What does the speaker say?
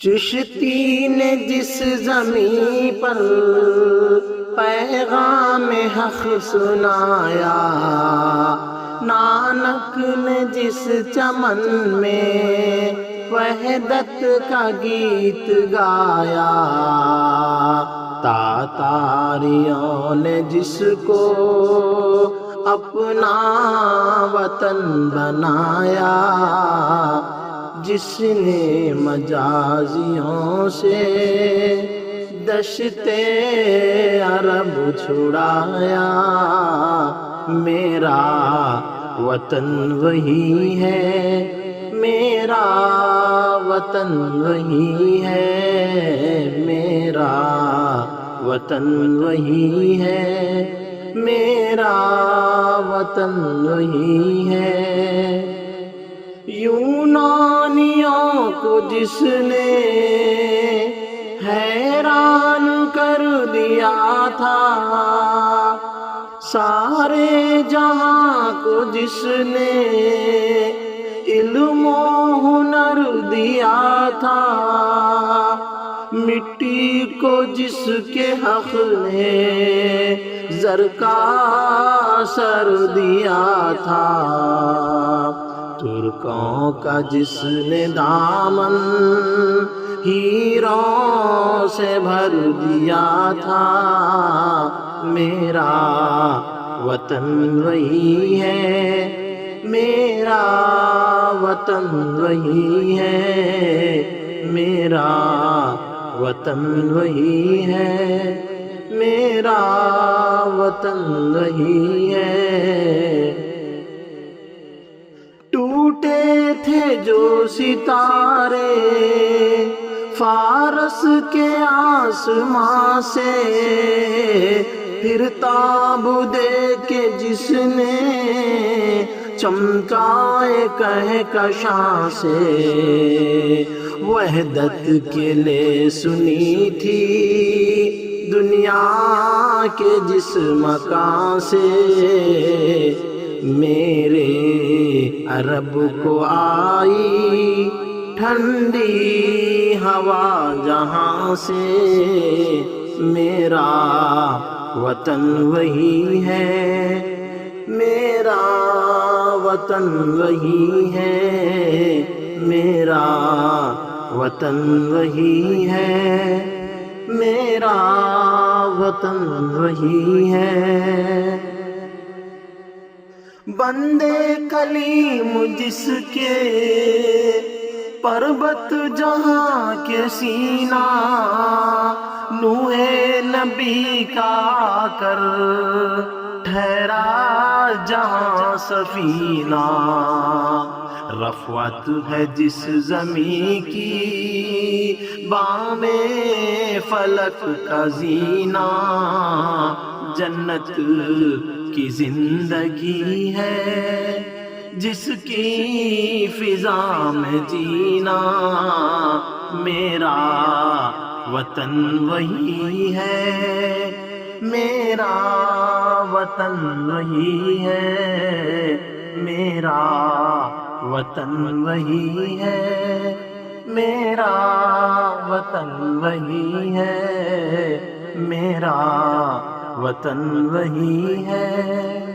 چشتی نے جس زمین پر پیغام حق سنایا، نانک نے جس چمن میں وحدت کا گیت گایا، تاتاریوں نے جس کو اپنا وطن بنایا، جس نے مجازیوں سے دشت عرب چھڑایا، میرا وطن وہی ہے، میرا وطن وہی ہے، میرا وطن وہی ہے، میرا وطن وہی ہے۔ یونانیوں کو جس نے حیران کر دیا تھا، سارے جہاں کو جس نے علم و ہنر دیا تھا، مٹی کو جس کے حق نے زر کا سر دیا تھا، ترکوں کا جس نے دامن ہیروں سے بھر دیا تھا، میرا وطن وہی ہے، میرا وطن وہی ہے، میرا وطن وہی ہے، میرا وطن وہی ہے۔ ٹوٹے تھے جو ستارے فارس کے آسمان سے، پھر تاب دے کے جس نے چمکائے کہکشاں سے، وحدت کے لے سنی تھی دنیا کے جس مکان سے، میرے عرب کو آئی ٹھنڈی ہوا جہاں سے، میرا وطن وہی ہے، میرا وطن وہی ہے، میرا وطن وہی ہے، میرا وطن وہی ہے۔ بندے کلیم جس کے پربت جہاں کے سینہ، نوح نبی کا کر ٹھہرا جہاں سفینہ، رفعت ہے جس زمین کی بام فلک کا زینہ، جنت کی زندگی ہے جس کی فضا میں جینا، میرا وطن وہی ہے، میرا وطن وہی ہے، میرا وطن وہی ہے، میرا وطن وہی ہے، میرا وطن وہی ہے۔